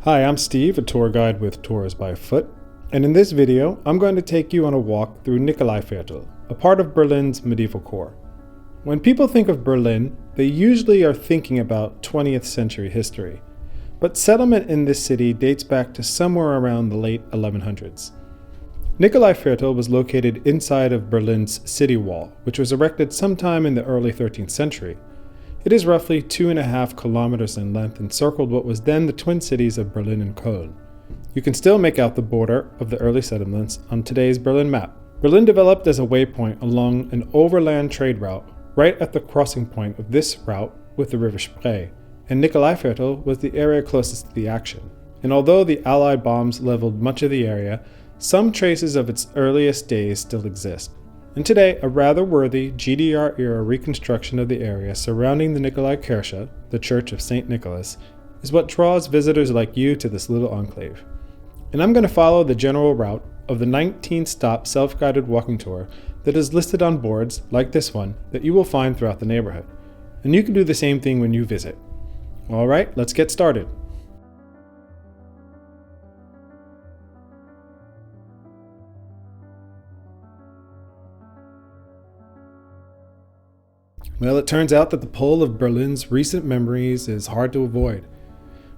Hi, I'm Steve, a tour guide with Tours by Foot, and in this video I'm going to take you on a walk through Nikolaiviertel, a part of Berlin's medieval core. When people think of Berlin, they usually are thinking about 20th century history, but settlement in this city dates back to somewhere around the late 1100s. Nikolaiviertel was located inside of Berlin's city wall, which was erected sometime in the early 13th century. It is roughly 2.5 kilometers in length and circled what was then the twin cities of Berlin and Cologne. You can still make out the border of the early settlements on today's Berlin map. Berlin developed as a waypoint along an overland trade route right at the crossing point of this route with the River Spree, and Nikolaiviertel was the area closest to the action. And although the Allied bombs leveled much of the area, some traces of its earliest days still exist. And today, a rather worthy GDR-era reconstruction of the area surrounding the Nikolaikirche, the Church of St. Nicholas, is what draws visitors like you to this little enclave. And I'm going to follow the general route of the 19-stop self-guided walking tour that is listed on boards, like this one, that you will find throughout the neighborhood. And you can do the same thing when you visit. Alright, let's get started. Well, it turns out that the pull of Berlin's recent memories is hard to avoid.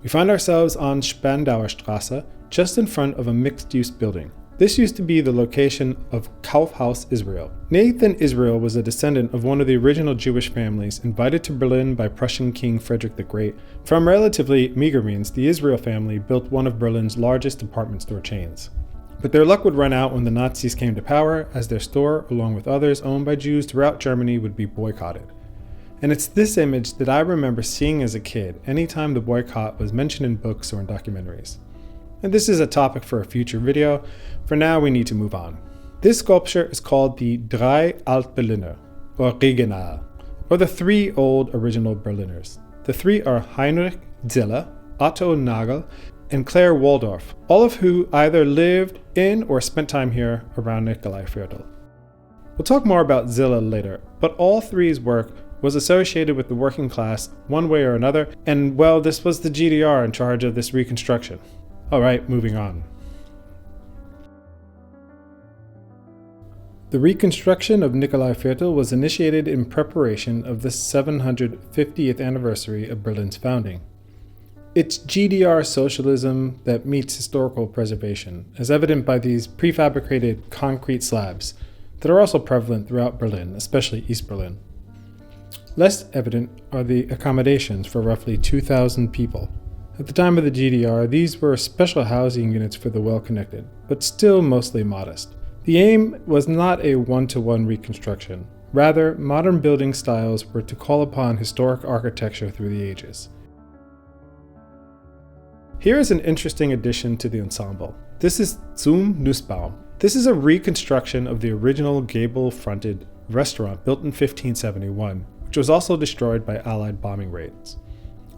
We find ourselves on Spandauer Straße, just in front of a mixed-use building. This used to be the location of Kaufhaus Israel. Nathan Israel was a descendant of one of the original Jewish families invited to Berlin by Prussian King Frederick the Great. From relatively meager means, the Israel family built one of Berlin's largest department store chains. But their luck would run out when the Nazis came to power, as their store, along with others owned by Jews throughout Germany, would be boycotted. And it's this image that I remember seeing as a kid anytime the boycott was mentioned in books or in documentaries. And this is a topic for a future video. For now, we need to move on. This sculpture is called the Drei Altberliner, or Original, or the three old original Berliners. The three are Heinrich Ziller, Otto Nagel, and Claire Waldorf, all of who either lived in or spent time here around Nikolaiviertel. We'll talk more about Ziller later, but all three's work was associated with the working class one way or another, and well, this was the GDR in charge of this reconstruction. Alright, moving on. The reconstruction of Nikolaiviertel was initiated in preparation of the 750th anniversary of Berlin's founding. It's GDR socialism that meets historical preservation, as evident by these prefabricated concrete slabs that are also prevalent throughout Berlin, especially East Berlin. Less evident are the accommodations for roughly 2,000 people. At the time of the GDR, these were special housing units for the well-connected, but still mostly modest. The aim was not a one-to-one reconstruction. Rather, modern building styles were to call upon historic architecture through the ages. Here is an interesting addition to the ensemble. This is Zum Nussbaum. This is a reconstruction of the original gable-fronted restaurant built in 1571, which was also destroyed by Allied bombing raids.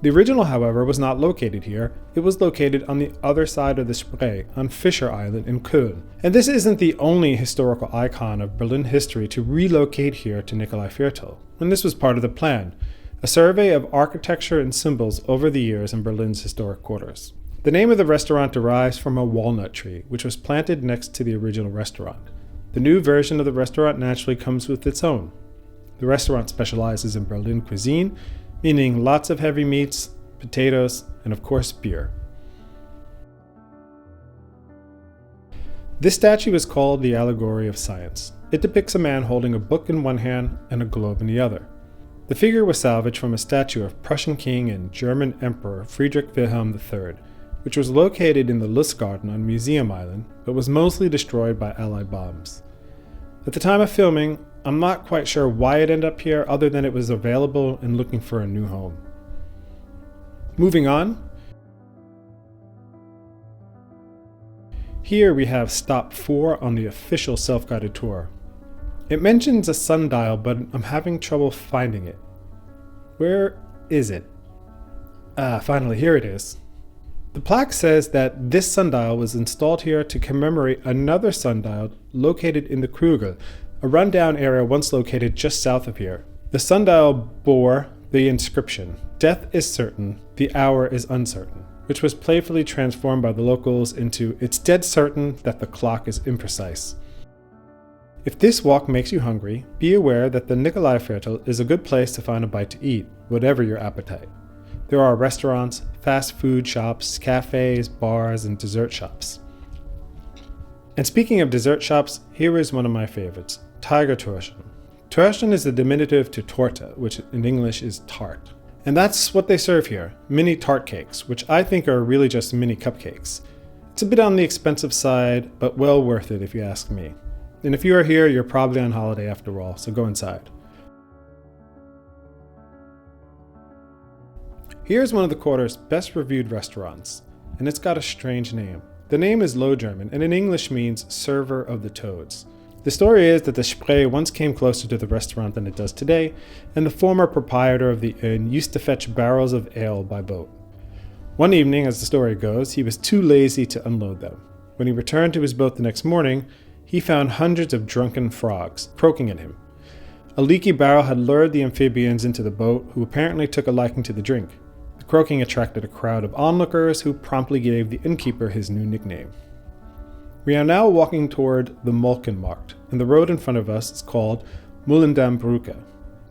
The original, however, was not located here. It was located on the other side of the Spree, on Fischer Island in Köln. And this isn't the only historical icon of Berlin history to relocate here to Nikolaiviertel, and this was part of the plan. A survey of architecture and symbols over the years in Berlin's historic quarters. The name of the restaurant derives from a walnut tree, which was planted next to the original restaurant. The new version of the restaurant naturally comes with its own. The restaurant specializes in Berlin cuisine, meaning lots of heavy meats, potatoes, and of course beer. This statue is called the Allegory of Science. It depicts a man holding a book in one hand and a globe in the other. The figure was salvaged from a statue of Prussian King and German Emperor Friedrich Wilhelm III, which was located in the Lustgarten on Museum Island, but was mostly destroyed by Allied bombs. At the time of filming, I'm not quite sure why it ended up here other than it was available and looking for a new home. Moving on. Here we have stop 4 on the official self-guided tour. It mentions a sundial, but I'm having trouble finding it. Where is it? Finally, here it is. The plaque says that this sundial was installed here to commemorate another sundial located in the Krügel, a rundown area once located just south of here. The sundial bore the inscription, "Death is certain, the hour is uncertain." which was playfully transformed by the locals into "It's dead certain that the clock is imprecise." If this walk makes you hungry, be aware that the Nikolaiviertel is a good place to find a bite to eat, whatever your appetite. There are restaurants, fast food shops, cafes, bars, and dessert shops. And speaking of dessert shops, here is one of my favorites, Tigertorschen. Torschen is the diminutive to torta, which in English is tart. And that's what they serve here, mini tart cakes, which I think are really just mini cupcakes. It's a bit on the expensive side, but well worth it if you ask me. And if you are here, you're probably on holiday after all, so go inside. Here's one of the quarter's best reviewed restaurants, and it's got a strange name. The name is Low German, and in English means server of the toads. The story is that the Spree once came closer to the restaurant than it does today, and the former proprietor of the inn used to fetch barrels of ale by boat. One evening, as the story goes, he was too lazy to unload them. When he returned to his boat the next morning, he found hundreds of drunken frogs croaking at him. A leaky barrel had lured the amphibians into the boat, who apparently took a liking to the drink. The croaking attracted a crowd of onlookers who promptly gave the innkeeper his new nickname. We are now walking toward the Molkenmarkt, and the road in front of us is called Mullendambrücke.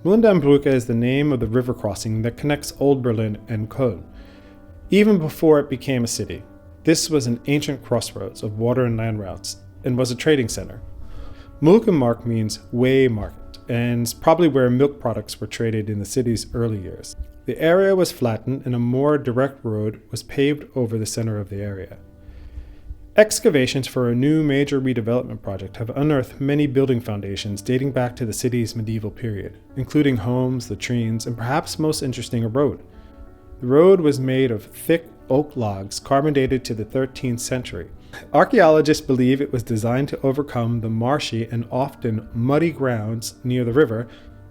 Mullendambrücke is the name of the river crossing that connects Old Berlin and Köln. Even before it became a city, this was an ancient crossroads of water and land routes, and was a trading center. Molkenmarkt means way market, and is probably where milk products were traded in the city's early years. The area was flattened and a more direct road was paved over the center of the area. Excavations for a new major redevelopment project have unearthed many building foundations dating back to the city's medieval period, including homes, latrines, and perhaps most interesting, a road. The road was made of thick oak logs carbon dated to the 13th century. Archaeologists believe it was designed to overcome the marshy and often muddy grounds near the river,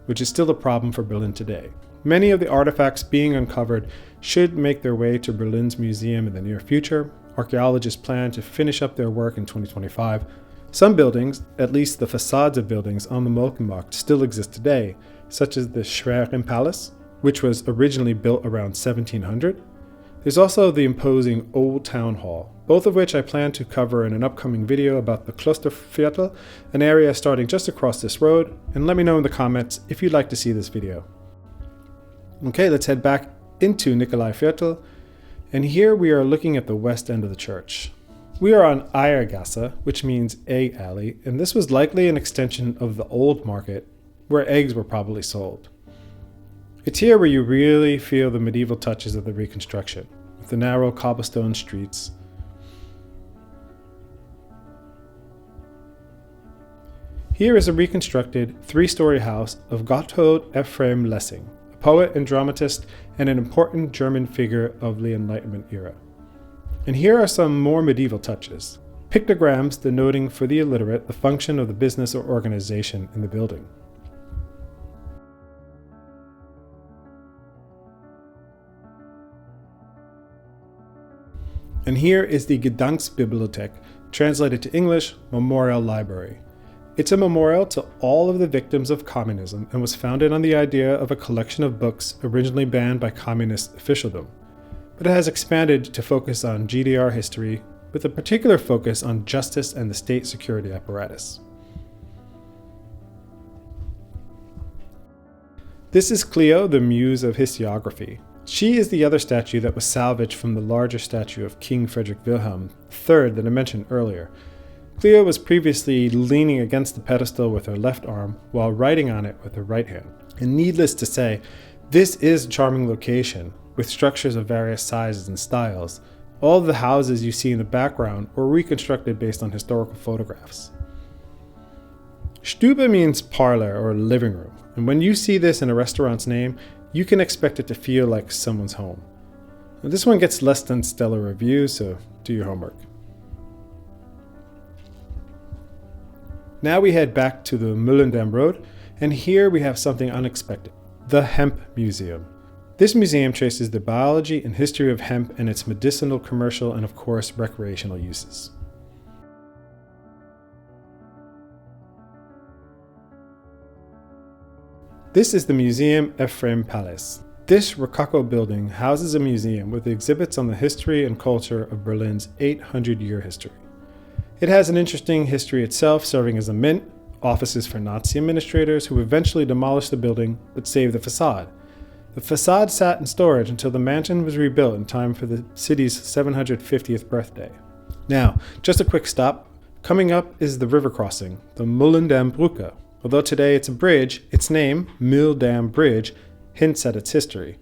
which is still a problem for Berlin today. Many of the artifacts being uncovered should make their way to Berlin's museum in the near future. Archaeologists plan to finish up their work in 2025. Some buildings, at least the facades of buildings on the Molkenmarkt, still exist today, such as the Schwerin Palace, which was originally built around 1700. There's also the imposing Old Town Hall, both of which I plan to cover in an upcoming video about the Klosterviertel, an area starting just across this road, and let me know in the comments if you'd like to see this video. Okay, let's head back into Nikolaiviertel, and here we are looking at the west end of the church. We are on Eiergasse, which means egg alley, and this was likely an extension of the old market, where eggs were probably sold. It's here where you really feel the medieval touches of the reconstruction, with the narrow cobblestone streets. Here is a reconstructed three-story house of Gotthold Ephraim Lessing, a poet and dramatist and an important German figure of the Enlightenment era. And here are some more medieval touches. Pictograms denoting for the illiterate the function of the business or organization in the building. And here is the Gedanksbibliothek, translated to English, Memorial Library. It's a memorial to all of the victims of communism and was founded on the idea of a collection of books originally banned by communist officialdom. But it has expanded to focus on GDR history, with a particular focus on justice and the state security apparatus. This is Cleo, the muse of historiography. She is the other statue that was salvaged from the larger statue of King Frederick Wilhelm III that I mentioned earlier. Cleo was previously leaning against the pedestal with her left arm while writing on it with her right hand. And needless to say, this is a charming location with structures of various sizes and styles. All of the houses you see in the background were reconstructed based on historical photographs. Stube means parlor or living room, and when you see this in a restaurant's name, you can expect it to feel like someone's home. Now, this one gets less than stellar reviews, so do your homework. Now we head back to the Mullendam Road, and here we have something unexpected, the Hemp Museum. This museum traces the biology and history of hemp and its medicinal, commercial, and of course recreational uses. This is the Museum Ephraim Palace. This Rococo building houses a museum with exhibits on the history and culture of Berlin's 800-year history. It has an interesting history itself, serving as a mint, offices for Nazi administrators who eventually demolished the building but saved the facade. The facade sat in storage until the mansion was rebuilt in time for the city's 750th birthday. Now, just a quick stop. Coming up is the river crossing, the Mulendam-Brücke. Although today it's a bridge, its name, Mill Dam Bridge, hints at its history.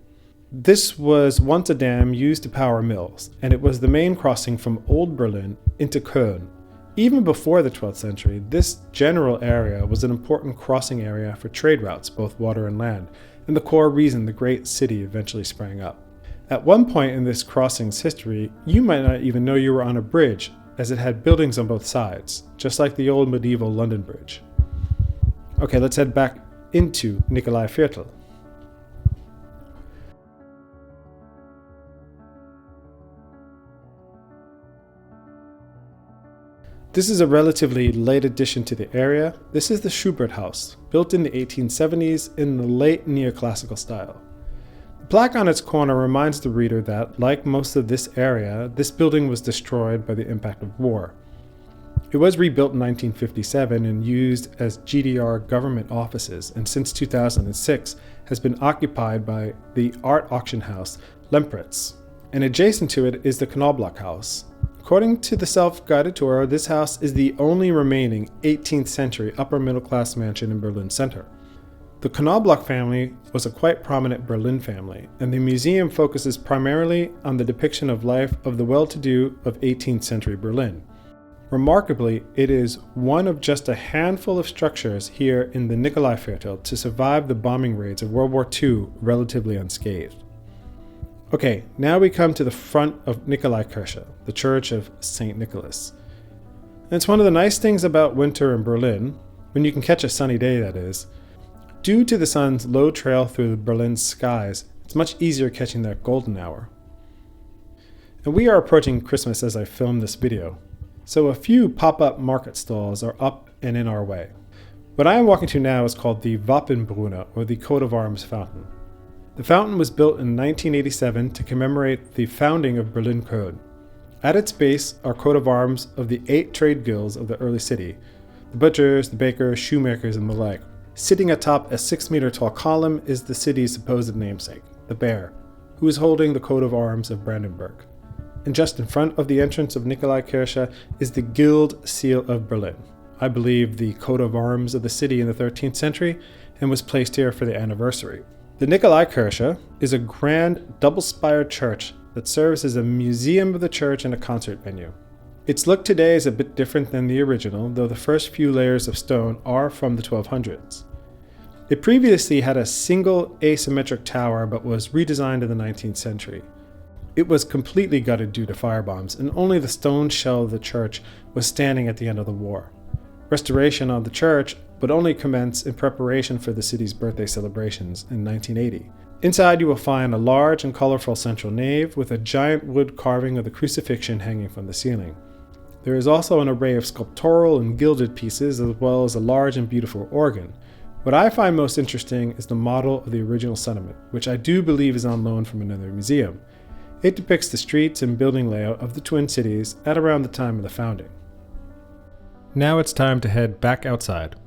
This was once a dam used to power mills, and it was the main crossing from Old Berlin into Köln. Even before the 12th century, this general area was an important crossing area for trade routes, both water and land, and the core reason the great city eventually sprang up. At one point in this crossing's history, you might not even know you were on a bridge, as it had buildings on both sides, just like the old medieval London Bridge. Okay, let's head back into Nikolaiviertel. This is a relatively late addition to the area. This is the Schubert House, built in the 1870s in the late neoclassical style. The plaque on its corner reminds the reader that, like most of this area, this building was destroyed by the impact of war. It was rebuilt in 1957 and used as GDR government offices, and since 2006 has been occupied by the art auction house Lempertz. And adjacent to it is the Knoblauch House. According to the self-guided tour, this house is the only remaining 18th century upper middle class mansion in Berlin center. The Knoblauch family was a quite prominent Berlin family, and the museum focuses primarily on the depiction of life of the well-to-do of 18th century Berlin. Remarkably, it is one of just a handful of structures here in the Nikolaiviertel to survive the bombing raids of World War II relatively unscathed. Okay, now we come to the front of Nikolaikirche, the Church of St. Nicholas. And it's one of the nice things about winter in Berlin, when you can catch a sunny day that is. Due to the sun's low trail through Berlin's skies, it's much easier catching that golden hour. And we are approaching Christmas as I film this video, so a few pop-up market stalls are up and in our way. What I am walking to now is called the Wappenbrunnen, or the Coat of Arms Fountain. The fountain was built in 1987 to commemorate the founding of Berlin-Code. At its base are coat of arms of the 8 trade guilds of the early city, the butchers, the bakers, shoemakers, and the like. Sitting atop a 6-meter tall column is the city's supposed namesake, the bear, who is holding the coat of arms of Brandenburg. And just in front of the entrance of Nikolaikirche is the Guild Seal of Berlin, I believe the coat of arms of the city in the 13th century, and was placed here for the anniversary. The Nikolaikirche is a grand double-spired church that serves as a museum of the church and a concert venue. Its look today is a bit different than the original, though the first few layers of stone are from the 1200s. It previously had a single asymmetric tower but was redesigned in the 19th century. It was completely gutted due to firebombs, and only the stone shell of the church was standing at the end of the war. Restoration of the church would only commence in preparation for the city's birthday celebrations in 1980. Inside you will find a large and colorful central nave with a giant wood carving of the crucifixion hanging from the ceiling. There is also an array of sculptural and gilded pieces, as well as a large and beautiful organ. What I find most interesting is the model of the original sentiment, which I do believe is on loan from another museum. It depicts the streets and building layout of the Twin Cities at around the time of the founding. Now it's time to head back outside.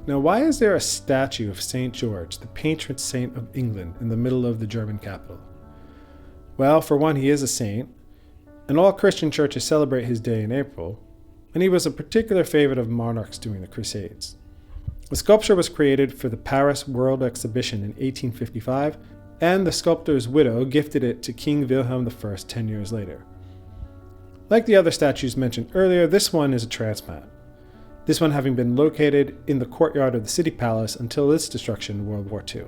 Now, why is there a statue of St. George, the patron saint of England, in the middle of the German capital? Well, for one, he is a saint, and all Christian churches celebrate his day in April, and he was a particular favorite of monarchs during the Crusades. The sculpture was created for the Paris World Exhibition in 1855, and the sculptor's widow gifted it to King Wilhelm I 10 years later. Like the other statues mentioned earlier, this one is a transplant. This one having been located in the courtyard of the city palace until its destruction in World War II.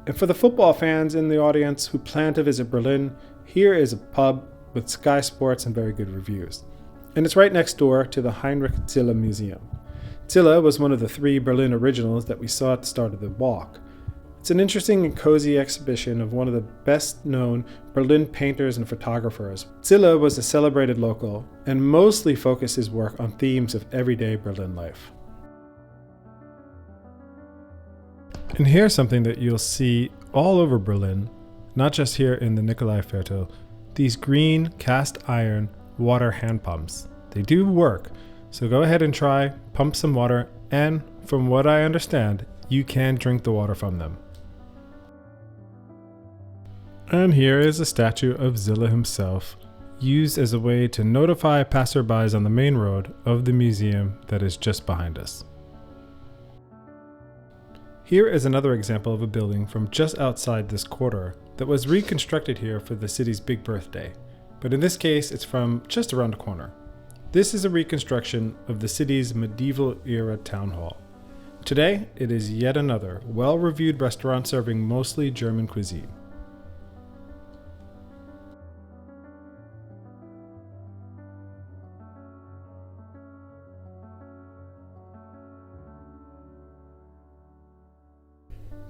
And for the football fans in the audience who plan to visit Berlin, here is a pub with Sky Sports and very good reviews. And it's right next door to the Heinrich Zille Museum. Zille was one of the 3 Berlin originals that we saw at the start of the walk. It's an interesting and cozy exhibition of one of the best-known Berlin painters and photographers. Zille was a celebrated local and mostly focused his work on themes of everyday Berlin life. And here's something that you'll see all over Berlin, not just here in the Nikolaiviertel, these green cast iron water hand pumps. They do work, so go ahead and try, pump some water, and from what I understand, you can drink the water from them. And here is a statue of Zille himself, used as a way to notify passerbys on the main road of the museum that is just behind us. Here is another example of a building from just outside this quarter that was reconstructed here for the city's big birthday, but in this case it's from just around the corner. This is a reconstruction of the city's medieval-era town hall. Today, it is yet another well-reviewed restaurant serving mostly German cuisine.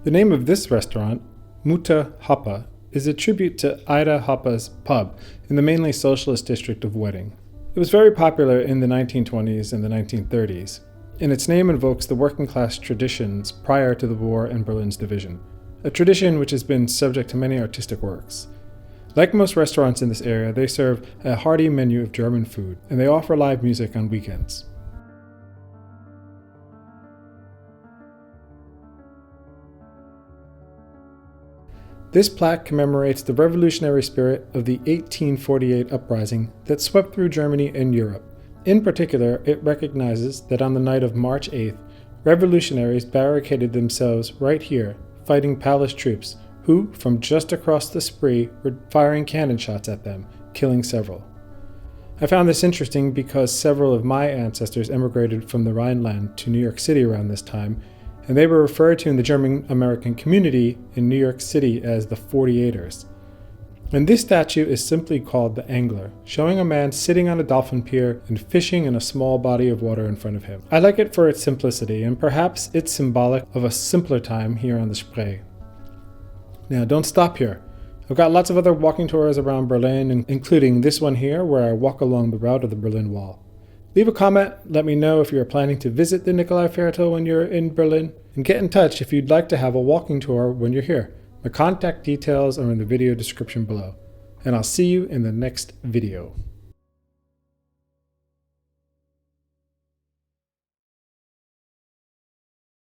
The name of this restaurant, Mutter Hoppe, is a tribute to Ida Hoppe's pub in the mainly socialist district of Wedding. It was very popular in the 1920s and the 1930s, and its name invokes the working class traditions prior to the war and Berlin's division, a tradition which has been subject to many artistic works. Like most restaurants in this area, they serve a hearty menu of German food, and they offer live music on weekends. This plaque commemorates the revolutionary spirit of the 1848 uprising that swept through Germany and Europe. In particular, it recognizes that on the night of March 8th, revolutionaries barricaded themselves right here, fighting palace troops, who, from just across the Spree, were firing cannon shots at them, killing several. I found this interesting because several of my ancestors emigrated from the Rhineland to New York City around this time, and they were referred to in the German-American community in New York City as the 48ers. And this statue is simply called the Angler, showing a man sitting on a dolphin pier and fishing in a small body of water in front of him. I like it for its simplicity, and perhaps it's symbolic of a simpler time here on the Spree. Now, don't stop here. I've got lots of other walking tours around Berlin, including this one here, where I walk along the route of the Berlin Wall. Leave a comment, let me know if you're planning to visit the Nikolaiviertel when you're in Berlin, and get in touch if you'd like to have a walking tour when you're here. My contact details are in the video description below, and I'll see you in the next video.